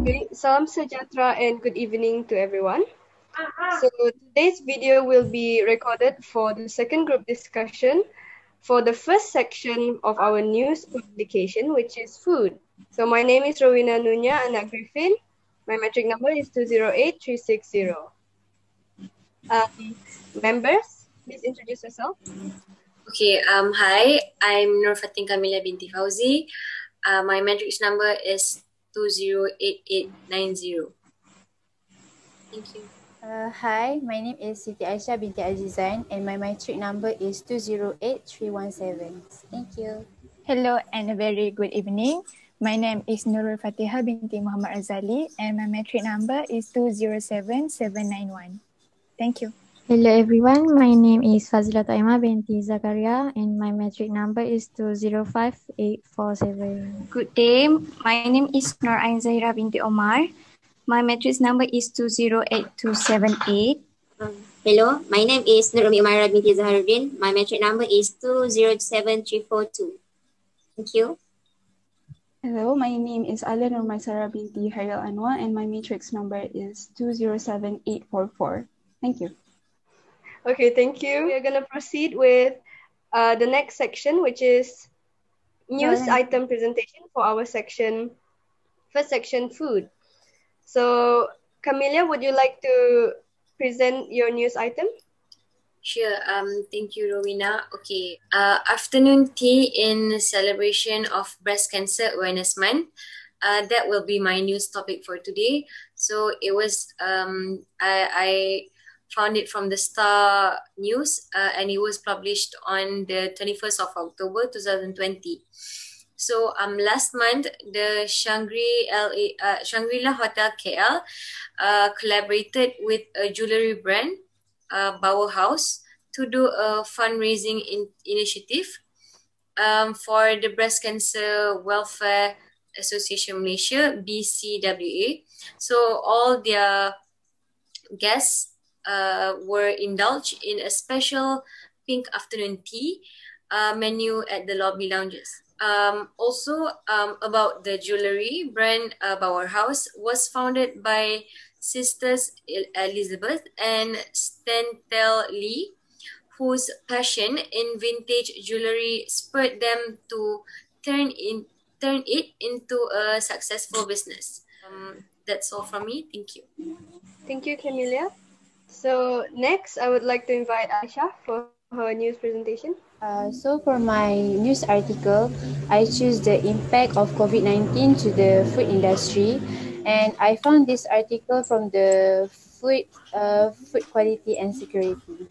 Okay, salam sejahtera and good evening to everyone. So today's video will be recorded for the second group discussion for the first section of our news publication, which is food. So my name is Rowena Nunya Anak Griffin. My metric number is 208360. Members, please introduce yourself. Okay, hi, I'm Nur Fatin Kamila binti Fauzi. My matrix number is 208890. Thank you. Hi, my name is Siti Aisyah binti Azizan and my matric number is 208317. Thank you. Hello and a very good evening. My name is Nurul Fatiha binti Muhammad Azali and my matric number is 207791. Thank you. Hello everyone, my name is Fazila Taima binti Zakaria and my matric number is 205847. Good day, my name is Nur Ain Zahira binti Omar. My matrix number is 208278. Hello, my name is Nur Umi Umairah binti Zaharuddin. My matric number is 207342. Thank you. Hello, my name is Alia Nur Maisara binti Hairil Anwar and my matrix number is 207844. Thank you. Okay, thank you. We're going to proceed with the next section, which is news item presentation for our section, first section, food. So, Camelia, would you like to present your news item? Sure, thank you, Rowena. Okay, afternoon tea in celebration of Breast Cancer Awareness Month. That will be my news topic for today. So it was, I found it from the Star News and it was published on the 21st of October 2020. So last month, the Shangri-La Hotel KL collaborated with a jewelry brand, Bower House, to do a fundraising initiative for the Breast Cancer Welfare Association Malaysia, BCWA. So all their guests were indulged in a special pink afternoon tea menu at the lobby lounges. Also, about the jewelry brand Bower House was founded by sisters Elizabeth and Stentel Lee, whose passion in vintage jewelry spurred them to turn it into a successful business. That's all from me. Thank you. Thank you, Camelia. So next, I would like to invite Aisha for her news presentation. So for my news article, I choose the impact of COVID-19 to the food industry, and I found this article from the food quality and security.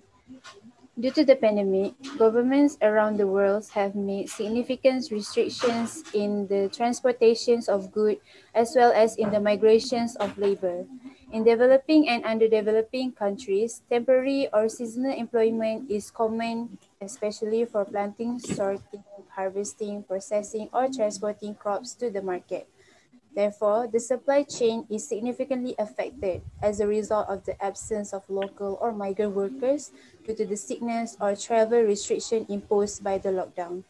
Due to the pandemic, governments around the world have made significant restrictions in the transportations of goods as well as in the migrations of labor. In developing and underdeveloping countries, temporary or seasonal employment is common, especially for planting, sorting, harvesting, processing, or transporting crops to the market. Therefore, the supply chain is significantly affected as a result of the absence of local or migrant workers due to the sickness or travel restriction imposed by the lockdown.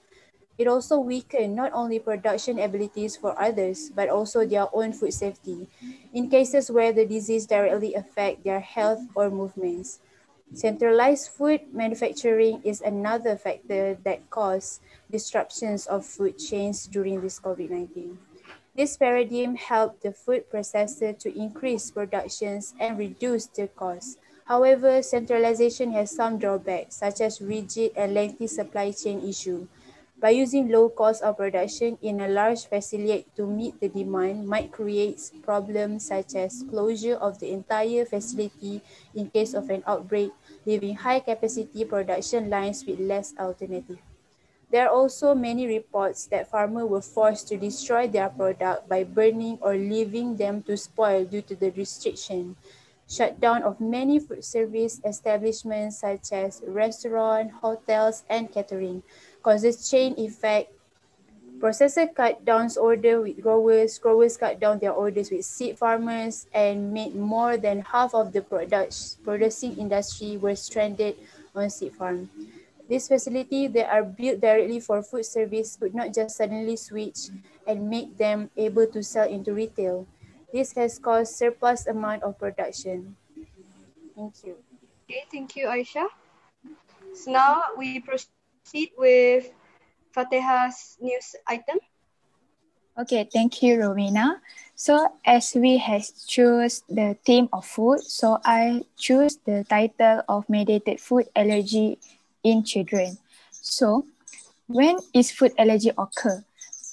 It also weakened not only production abilities for others, but also their own food safety, in cases where the disease directly affects their health or movements. Centralized food manufacturing is another factor that caused disruptions of food chains during this COVID-19. This paradigm helped the food processor to increase productions and reduce their costs. However, centralization has some drawbacks, such as rigid and lengthy supply chain issue. By using low cost of production in a large facility to meet the demand might create problems such as closure of the entire facility in case of an outbreak, leaving high capacity production lines with less alternative. There are also many reports that farmers were forced to destroy their product by burning or leaving them to spoil due to the restriction. Shutdown of many food service establishments such as restaurants, hotels, and catering causes chain effect. Processors cut down orders with growers cut down their orders with seed farmers, and made more than half of the producing industry were stranded on seed farm. These facilities that are built directly for food service could not just suddenly switch and make them able to sell into retail. This has caused surplus amount of production. Thank you. Okay, thank you, Aisha. So now we proceed with Fateha's news item. Okay, thank you, Rowena. So as we have choose the theme of food, so I choose the title of mediated food allergy in children. So when is food allergy occur?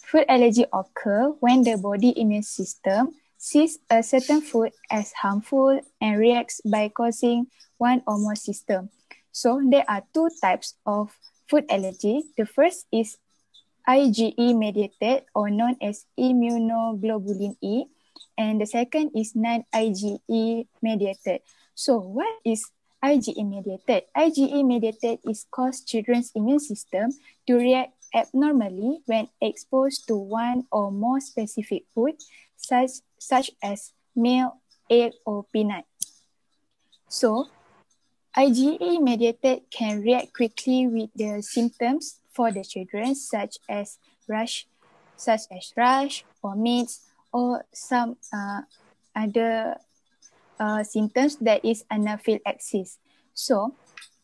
Food allergy occur when the body immune system sees a certain food as harmful and reacts by causing one or more symptoms. So there are two types of food allergy. The first is IgE mediated or known as immunoglobulin E, and the second is non-IgE mediated. So what is IgE mediated? IgE mediated is cause children's immune system to react abnormally when exposed to one or more specific food, such as milk, egg, or peanut. So IgE mediated can react quickly with the symptoms for the children, such as rash, vomits, or some other symptoms that is anaphylaxis. So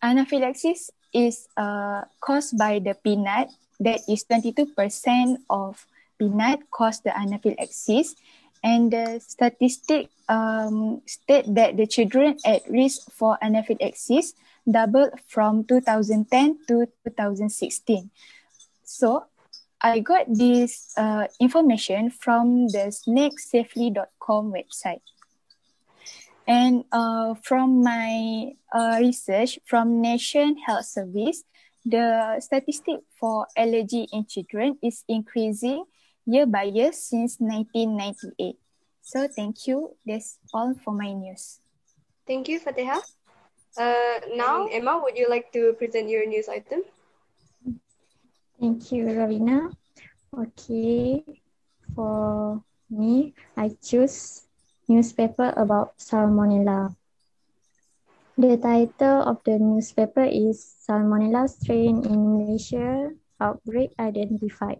anaphylaxis is caused by the peanut. That is 22% of peanut cause the anaphylaxis. And the statistic state that the children at risk for anaphylaxis doubled from 2010 to 2016. So I got this information from the snakesafely.com website. And from my research from Nation Health Service, the statistic for allergy in children is increasing year by year since 1998. So thank you. That's all for my news. Thank you, Fateha. Now, Emma, would you like to present your news item? Thank you, Ravina. Okay, for me, I choose newspaper about Salmonella. The title of the newspaper is Salmonella strain in Malaysia, outbreak identified.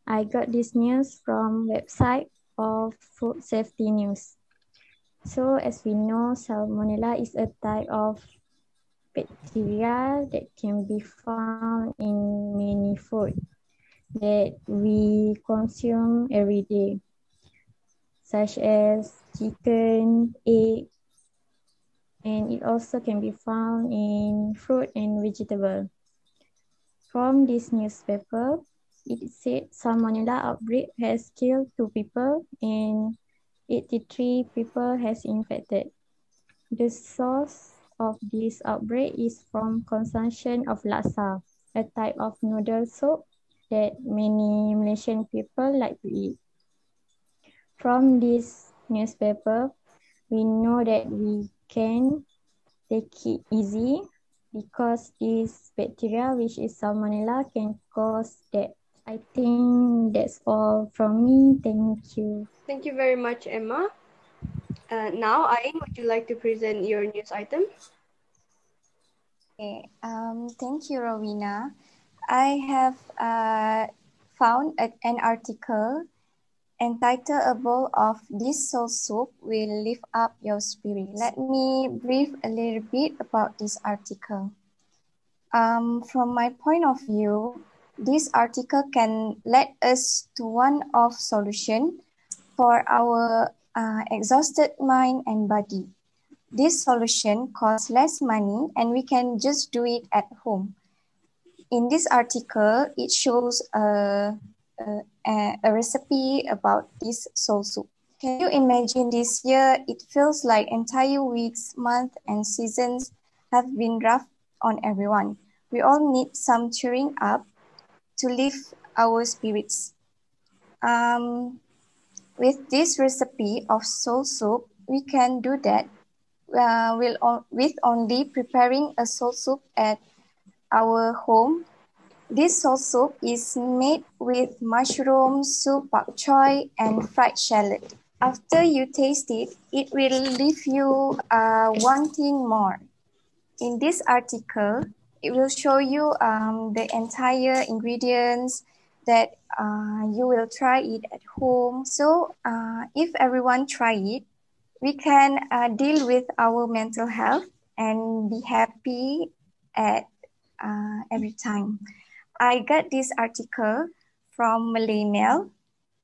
I got this news from website of Food Safety News. So as we know, Salmonella is a type of bacteria that can be found in many food that we consume every day, such as chicken, egg, and it also can be found in fruit and vegetable. From this newspaper, it said Salmonella outbreak has killed 2 people and 83 people has infected. The source of this outbreak is from consumption of laksa, a type of noodle soup that many Malaysian people like to eat. From this newspaper, we know that we can take it easy because this bacteria, which is Salmonella, can cause death. I think that's all from me. Thank you. Thank you very much, Emma. Now, Ain, would you like to present your news item? Okay, thank you, Rowena. I have found an article entitled "A Bowl of This Soul Soup Will Lift Up Your Spirit." Let me brief a little bit about this article. From my point of view, this article can lead us to one of solution for our exhausted mind and body. This solution costs less money and we can just do it at home. In this article, it shows a recipe about this soul soup. Can you imagine this year? It feels like entire weeks, months, and seasons have been rough on everyone. We all need some cheering up to lift our spirits. With this recipe of soul soup, we can do that with only preparing a soul soup at our home. This soul soup is made with mushrooms, soup bok choy, and fried shallot. After you taste it, it will leave you wanting more. In this article, it will show you the entire ingredients, that you will try it at home. So if everyone try it, we can deal with our mental health and be happy at every time. I got this article from Malay Mail,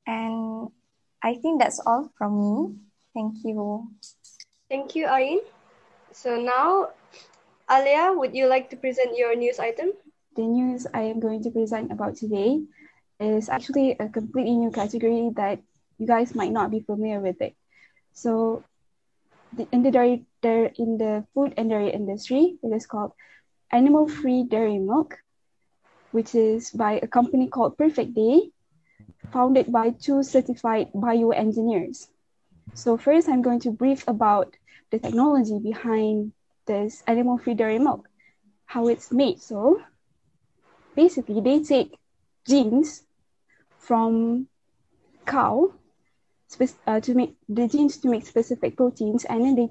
and I think that's all from me. Thank you. Thank you, Ain. So now, Alia, would you like to present your news item? The news I am going to present about today is actually a completely new category that you guys might not be familiar with it. So in the food and dairy industry, it is called animal-free dairy milk, which is by a company called Perfect Day, founded by 2 certified bioengineers. So first, I'm going to brief about the technology behind this animal-free dairy milk, how it's made. So basically, they take genes from cow to make the genes to make specific proteins, and then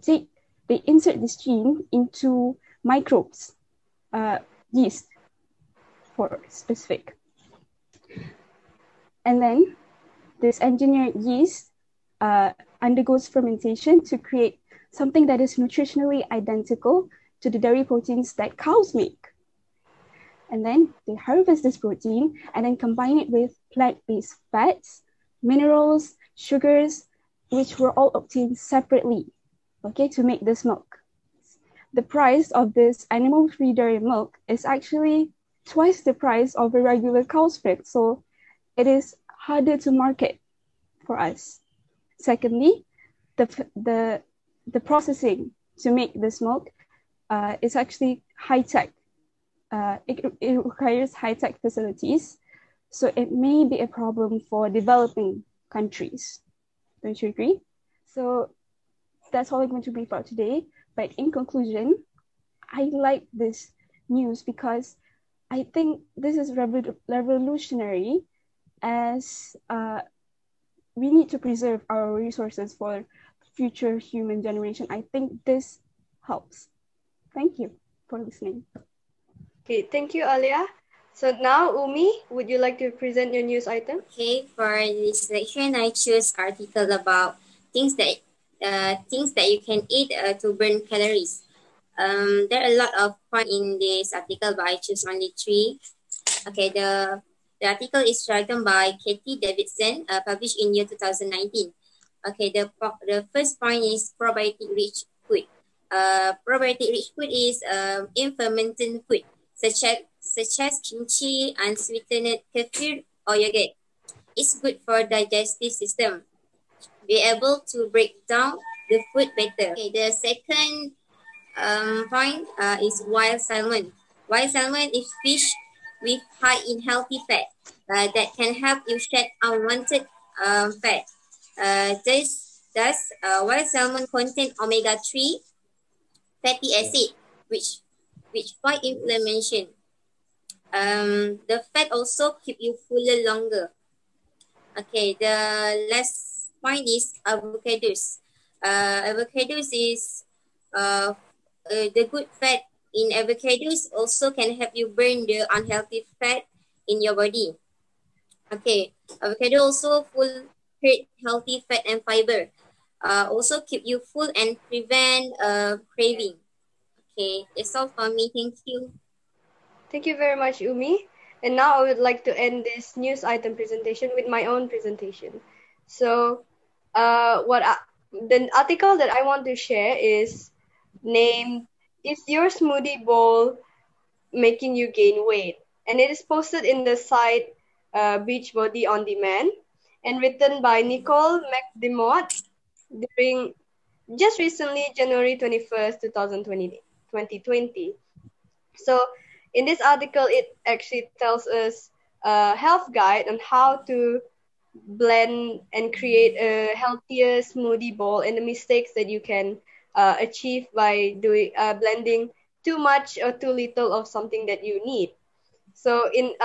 they insert this gene into microbes, yeast for specific. And then this engineered yeast undergoes fermentation to create something that is nutritionally identical to the dairy proteins that cows make. And then they harvest this protein and then combine it with plant-based fats, minerals, sugars, which were all obtained separately, okay, to make this milk. The price of this animal-free dairy milk is actually twice the price of a regular cow's milk, so it is harder to market for us. Secondly, the processing to make this milk is actually high-tech. It requires high-tech facilities, so it may be a problem for developing countries. Don't you agree? So that's all I'm going to brief about today. But in conclusion, I like this news because I think this is revolutionary, as we need to preserve our resources for future human generation. I think this helps. Thank you for listening. Okay, thank you, Alia. So now, Umi, would you like to present your news item? Okay, for this section, I choose article about things that you can eat to burn calories. There are a lot of points in this article, but I choose only 3. Okay, the article is written by Katie Davidson, published in year 2019. Okay, the first point is probiotic-rich food. Probiotic-rich food is fermented food, such as kimchi, unsweetened kefir, or yogurt. It's good for digestive system. Be able to break down the food better. Okay, the second point is wild salmon. Wild salmon is fish with high in healthy fat that can help you shed unwanted fat. Wild salmon contain omega-3 fatty acid, which fight inflammation. The fat also keep you fuller longer. Okay, the last point is avocados. Avocados is the good fat in avocados also can help you burn the unhealthy fat in your body. Okay, avocado also full create healthy fat and fiber. Also keep you full and prevent craving. Okay, that's all for me. Thank you. Thank you very much, Umi. And now I would like to end this news item presentation with my own presentation. So, the article that I want to share is named "Is Your Smoothie Bowl Making You Gain Weight?" And it is posted in the site Beachbody On Demand and written by Nicole McDermott during just recently, January 21st, 2020. So in this article, it actually tells us a health guide on how to blend and create a healthier smoothie bowl and the mistakes that you can achieve by doing blending too much or too little of something that you need. So in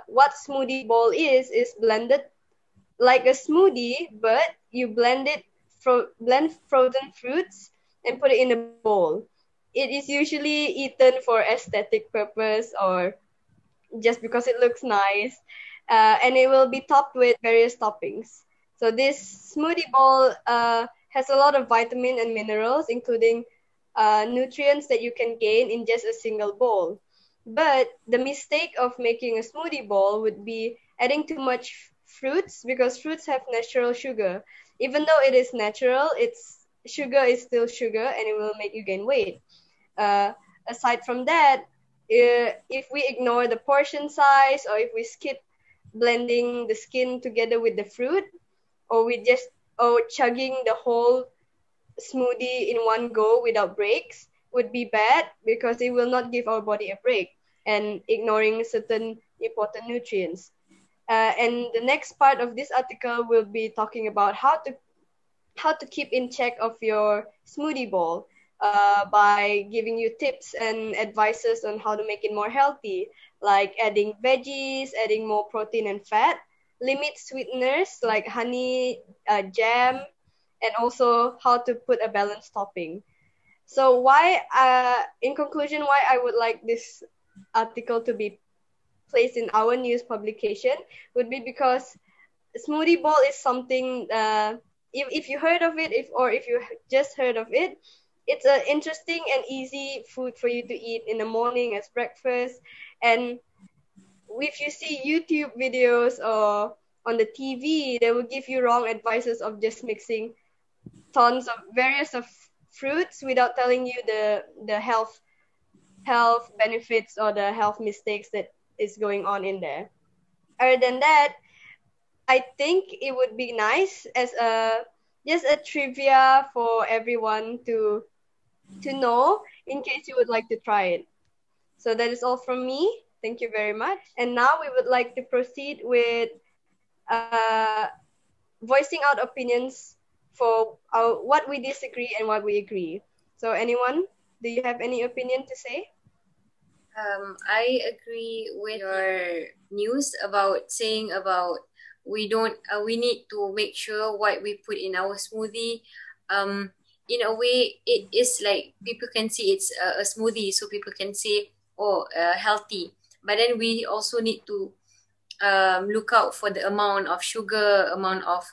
what smoothie bowl is blended like a smoothie, but you blend frozen fruits and put it in a bowl. It is usually eaten for aesthetic purpose or just because it looks nice. and it will be topped with various toppings. So this smoothie bowl has a lot of vitamin and minerals, including nutrients that you can gain in just a single bowl. But the mistake of making a smoothie bowl would be adding too much fruits, because fruits have natural sugar. Even though it is natural, its sugar is still sugar and it will make you gain weight. Uh, Aside from that, if we ignore the portion size, or if we skip blending the skin together with the fruit, or we just or chugging the whole smoothie in one go without breaks, would be bad, because it will not give our body a break and ignoring certain important nutrients. And the next part of this article will be talking about how to keep in check of your smoothie bowl, by giving you tips and advices on how to make it more healthy, like adding veggies, adding more protein and fat, limit sweeteners like honey, jam, and also how to put a balanced topping. So in conclusion, why I would like this article to be placed in our news publication would be because smoothie bowl is something, if you heard of it, if you just heard of it, it's an interesting and easy food for you to eat in the morning as breakfast. And if you see YouTube videos or on the TV, they will give you wrong advices of just mixing tons of various of fruits without telling you the health benefits or the health mistakes that is going on in there. Other than that, I think it would be nice as a just a trivia for everyone to know, in case you would like to try it. So that is all from me. Thank you very much. And now we would like to proceed with uh, voicing out opinions for what we disagree and what we agree. So anyone, do you have any opinion to say? I agree with your news about saying about we need to make sure what we put in our smoothie. In a way, it is like people can see it's a smoothie, so people can say, oh, healthy. But then we also need to look out for the amount of sugar, amount of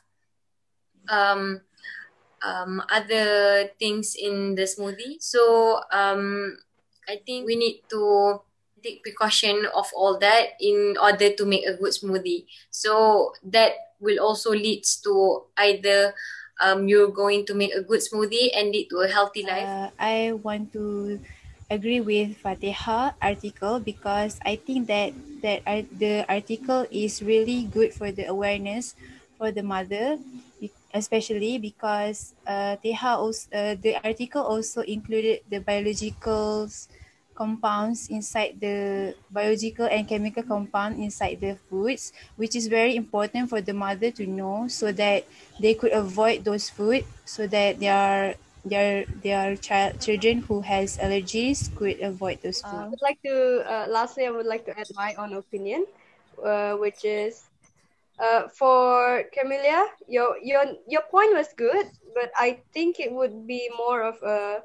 other things in the smoothie. So I think we need to take precaution of all that in order to make a good smoothie. So that will also lead to either you're going to make a good smoothie and lead to a healthy life. I want to agree with Fatiha article because I think that the article is really good for the awareness for the mother, especially because the article also included the biological compounds inside the biological and chemical compound inside the foods, which is very important for the mother to know so that they could avoid those food, so that children who has allergies could avoid those food. Would like to lastly, I would like to add my own opinion, which is for Camelia, your point was good, but I think it would be more of a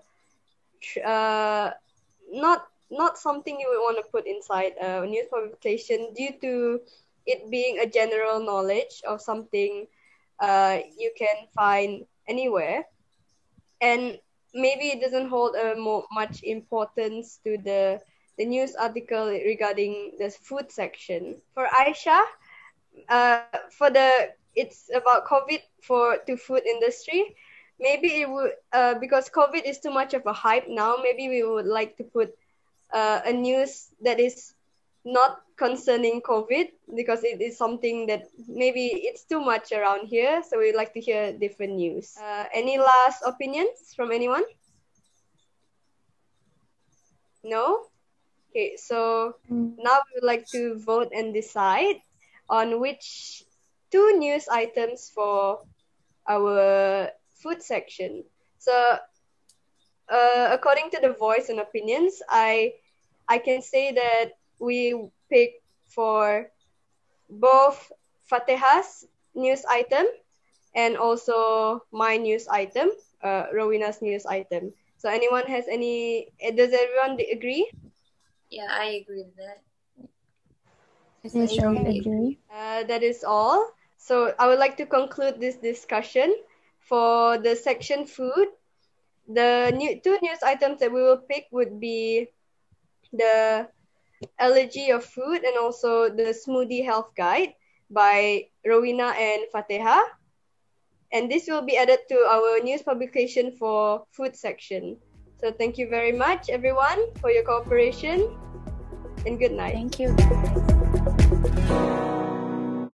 not something you would want to put inside a news publication, due to it being a general knowledge of something you can find anywhere, and maybe it doesn't hold much importance to the news article regarding the food section. For Aisha, for the it's about COVID for to food industry. Maybe it would because COVID is too much of a hype now. Maybe we would like to put a news that is not concerning COVID, because it is something that maybe it's too much around here. So we'd like to hear different news. Any last opinions from anyone? No? Okay, so now we would like to vote and decide on which two news items for our food section. So according to the voice and opinions, I can say that we pick for both Fateh's news item and also my news item, Rowena's news item. So anyone has any? Does everyone agree? Yeah, I agree with that. Yes, I Okay. agree. That is all. So I would like to conclude this discussion for the section food. The two news items that we will pick would be the allergy of food and also the smoothie health guide by Rowena and Fateha. And this will be added to our news publication for food section. So thank you very much everyone for your cooperation and good night. Thank you, guys.